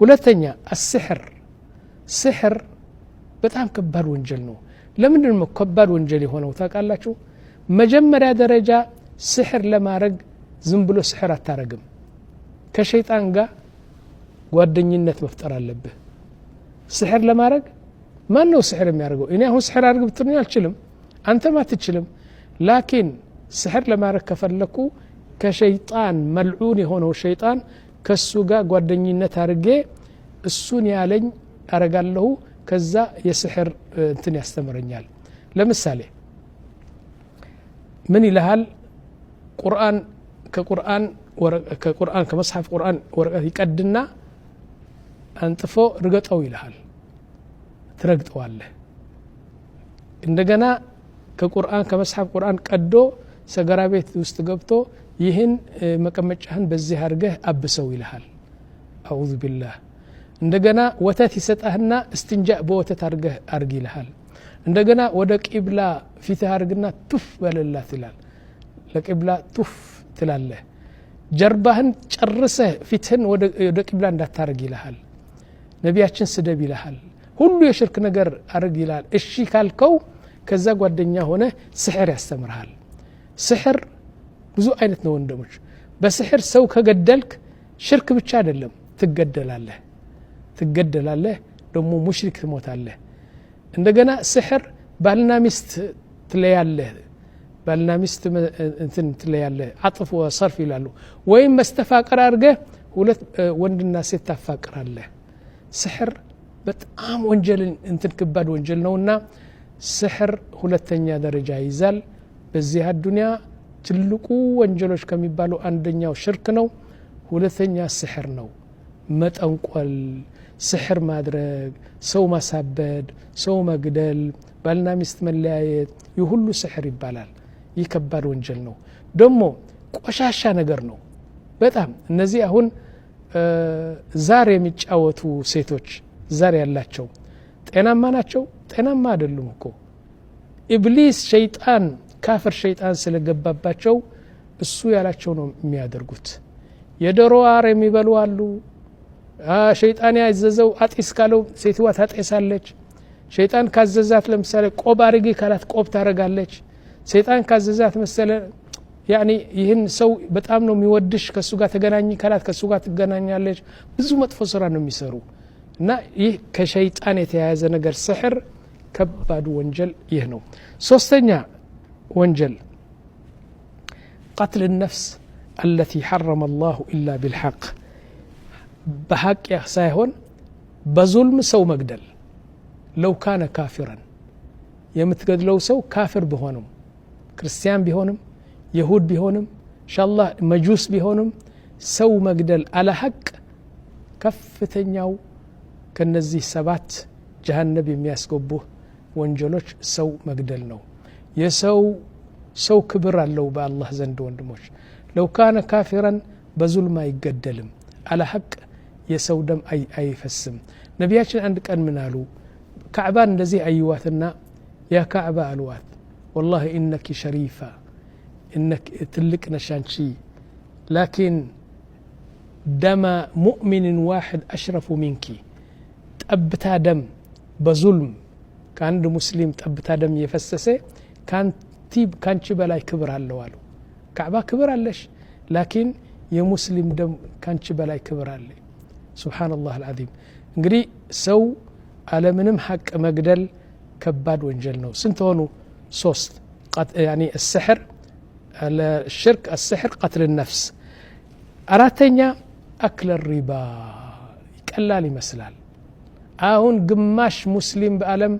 ሁለተኛ السحر سحر በጣም ከባድ ወንጀል ነው ለምንድን ነው ከባድ ወንጀል የሆነው ታውቃላችሁ መጀመሪያ ደረጃ سحر ለማድረግ ዝም ብሎ سحر አታረግም ከሸይጣን ጋር ጓደኝነት መፍጠር አለብህ سحر ለማድረግ ማን ነው سحر የሚያደርገው እኔ አሁን سحر አድርግ ብትሉኝ አልችልም አንተም አትችልም ላኪን سحر ለማድረግ ከፈለኩ ከሸይጣን መልዑን የሆነው ሸይጣን ከሱ ጋር ጓደኝነት አድርጌ እሱን ያለኝ አረጋለሁ ከዛ የسحر እንትን ያስተምረኛል ለምሳሌ ምን ይልሃል ከቁርአን ከመጽሐፍ ቁርአን ወረቀት ይቀድና አንጥፎ ርገጠው ይልሃል ትረግጠዋለህ እንደገና ከቁርአን ከመጽሐፍ ቁርአን ቀዶ ሰገራ ቤት ውስጥ ገብቶ ይህን መቀመጫህን በዚህ አድርገህ አብሰው ይልሃል አዑዙ ቢላህ እንደገና ወተት ይሰጣህና እስትንጃእ በወተት አድርገህ አድርግ ይልሃል እንደገና ወደ ቂብላ ፊትህ አድርግና ቱፍ በለላት ይላል ለቂብላ ቱፍ ትላለህ ጀርባህን ጨርሰህ ፊትህን ወደ ቂብላ እንዳታረግ ይልሃል ነቢያችን ስደብ ይልሃል ሁሉ የሽርክ ነገር አድርግ ይልሃል እሺ ካልከው ከዛ ጓደኛ ሆነ سحر ያስተምርሃል سحر ብዙ አይነት ነው ወንድሞች በسحر ሰው ከገደልክ ሽርክ ብቻ አይደለም ትገደላለህ ደግሞ ሙሽሪክ ትሞታለህ እንደገና سحر ባልና ሚስት ትለያለህ ባልና ሚስት እንትን ትለያለህ አጥፍ ወሰርፍ ይላሉ ወይም መስተፋቀር አድርገህ ሁለት ወንድና ሴት ታፋቅራለህ سحر በጣም ወንጀል እንትን ከባድ ወንጀል ነውና سحر ሁለተኛ ደረጃ ይዛል በዚህ አዱንያ ትልቁ ወንጀሎች ከሚባሉ አንደኛው ሽርክ ነው ሁለተኛ سحر ነው መጠንቆል سحر ማድረግ ሰው ማሳበድ ሰው መግደል ባልና ሚስት መለያየት ይሁሉ سحر ይባላል ይህ ከባድ ወንጀል ነው ደግሞ ቆሻሻ ነገር ነው በጣም እነዚህ አሁን ዛር የሚጫወቱ ሴቶች ዛር ያላቸው ጤናማ ናቸው ጤናማ አይደሉም እኮ ኢብሊስ ሸይጣን ካፍር ሸይጣን ስለገባባቸው እሱ ያላቸው ነው የሚያደርጉት የዶሮ አር የሚበሉ አሉ ሸይጣን ያዘዘው አጥስ ካለው ሴትዋ ታጠሳለች ሸይጣን ካዘዛት ለምሳሌ ቆብ አርጊ ካላት ቆብ ታረጋለች ሸይጣን ካዘዛት መሰለ ያኒ ይህን ሰው በጣም ነው የሚወድሽ ከሱ ጋር ተገናኝ ካላት ከሱ ጋር ትገናኛለች ብዙ መጥፎ ስራ ነው የሚሰሩ እና ይህ ከሸይጣን የተያያዘ ነገር سحر ከባድ ወንጀል ይህ ነው ሶስተኛ ወንጀል قتل النفس التي حرم الله إلا بالحق بحق ሳይሆን በظلم ሰው መግደል لو كان كافرا የምትገድለው ሰው ካፍር ቢሆንም ክርስቲያን ቢሆንም ይሁድ ቢሆንም ኢንሻአላህ መጁስ ቢሆንም ሰው መግደል على حق ከፍተኛው ከነዚህ ሰባት ጀሃነም የሚያስገቡ ወንጀሎች ሰው መግደል ነው የሰው ክብር አለው በአላህ ዘንድ ወንድሞች لو كان كافرا በዙልም አይገደልም على حق የሰው ደም አይፈስም ነቢያችን አንድ ቀን ምን አሉ ካዕባን እንደዚህ አይዋትና ያ ካዕባ አልዋት والله انك شريفه انك ትልቅ ነሻንቺ لكن دم مؤمن واحد اشرف منك ጠብታ ደም በዙልም ከአንድ ሙስሊም ጠብታ ደም የፈሰሰ ካንቺ በላይ ክብር አለው አሉ ካዕባ ክብር አለሽ ላኪን የሙስሊም ደም ካንቺ በላይ ክብር አለ ሱብሃንአላህ አልዓዚም እንግዲህ ሰው አለምንም ሐቅ መግደል ከባድ ወንጀል ነው ስንት ሆኑ ሶስት يعني السحر الشرك السحر قتل النفس አራተኛ أكل الربا ይቀላል ይመስላል አሁን ግማሽ ሙስሊም በአለም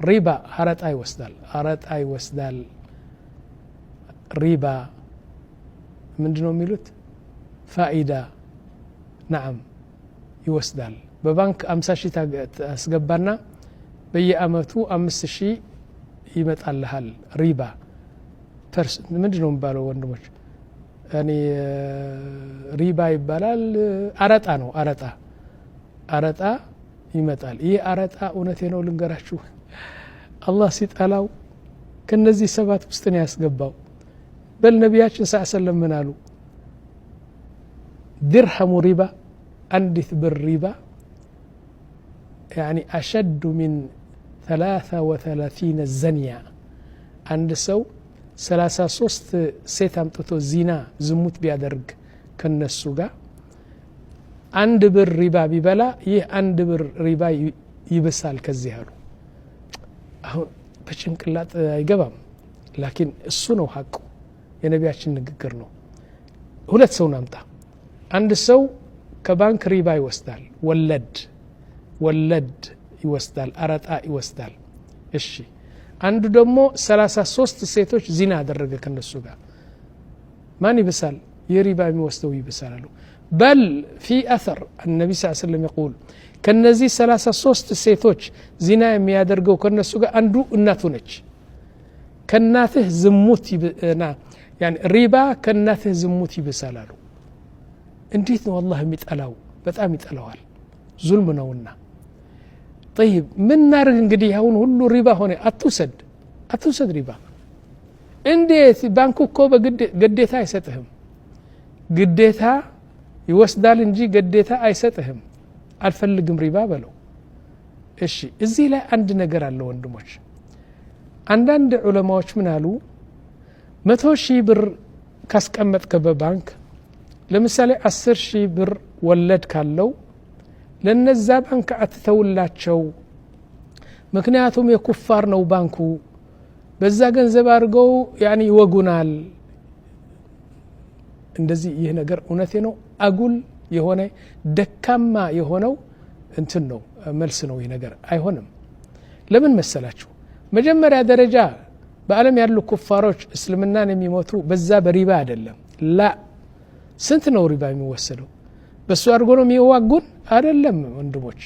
ሪባ አረጣ ይወስዳል ሪባ ምንድነው የሚሉት ፋኢዳ نعم ይወስዳል በባንክ 50 ሺህ አስገባና በየአመቱ 5 ሺህ ይመጣልሃል ሪባ ምንድነው የሚባለው ወንድሞች ያኒ ሪባ ይባላል አረጣ ነው አረጣ ይመጣል ይህ አረጣ እውነቴ ነው ልንገራችሁ አላህ ሲጣላው ከነዚህ ሰባት ውስጥ ነው ያስገባው በል ነቢያችን ሰለላሁ ዐለይሂ ወሰለም ምን አሉ ድርሃሙ ሪባ አንዲት ብር ሪባ يعني أشد من 33 زنية عند سو 33 ሴት አምጥቶ ዚና ዝሙት ቢያደርግ ከነሱ ጋር አንድ ብር ሪባ ቢበላ ይህ አንድ ብር ሪባ ይበሳል ከዚህ አሉ አሁን በጭንቅላት አይገባም ላኪን እሱ ነው ሐቁ የነቢያችን ንግግር ነው ሁለት ሰው ናምጣ አንድ ሰው ከባንክ ሪባ ይወስዳል ወለድ ይወስዳል አራጣ ይወስዳል እሺ አንዱ ደግሞ 33 ሴቶች ዚና አደረገ ከነሱ ጋር ማን ይበሳል የሪባ የሚወስደው ይበሳል አሉ بل في أثر النبي صلى الله عليه وسلم يقول كنزي 33 ሴቶች ዚና የሚያደርገው ከነሱ ጋር አንዱ እናቱ ነች ከናትህ ዝሙት يعني ሪባ ከናትህ ዝሙት ይበሳል አሉ እንዴት ነው والله የሚጠላው በጣም ይጠላዋል ዙልም ነውና طيب من نارግ እንግዲህ አሁን ሁሉ ሪባ ሆነ አትውሰድ ሪባ እንዴት ባንኩ እኮ በግዴታ አይሰጥህም ግዴታ ይወስዳል እንጂ ግዴታ አይሰጥህም አልፈልግም ሪባ በለው እሺ እዚህ ላይ አንድ ነገር አለ ወንድሞች አንዳንድ ዑለማዎች ምን አሉ 100,000 ብር ካስቀመጥከ በባንክ ለምሳሌ 10,000 ብር ወለድ ካለው ለነዛ ባንክ አትተውላቸው ምክንያቱም የኩፋር ነው ባንኩ በዛ ገንዘብ አድርገው ያኒ ይወጉናል እንደዚህ ይህ ነገር እውነቴ ነው አጉል የሆነ ደካማ የሆነው እንትን ነው መልስ ነው ይህ ነገር አይሆንም ለምን መሰላችሁ መጀመሪያ ደረጃ በአለም ያሉ ኩፋሮች እስልምናን የሚሞቱ በዛ በሪባ አይደለም ላ ስንት ነው ሪባ የሚወሰደው በሱ አድርጎ ነው የሚዋጉን አይደለም ወንድሞች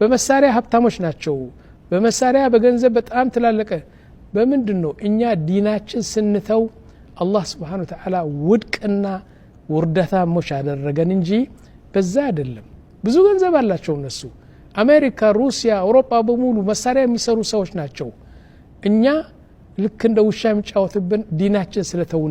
በመሳሪያ ሀብታሞች ናቸው በመሳሪያ በገንዘብ በጣም ተላለቀ በምንድነው እኛ ዲናችን ስንተው አላህ Subhanahu Wa Ta'ala ውድቅና ውርደታሞች አደረገን እንጂ በዛ አይደለም ብዙ ገንዘብ አላቸው እነሱ አሜሪካ ሩሲያ አውሮፓ በሙሉ መሳሪያ የሚሰሩ ሰዎች ናቸው እኛ ልክ እንደ ውሻ የሚጫወቱብን ዲናችን ስለተውን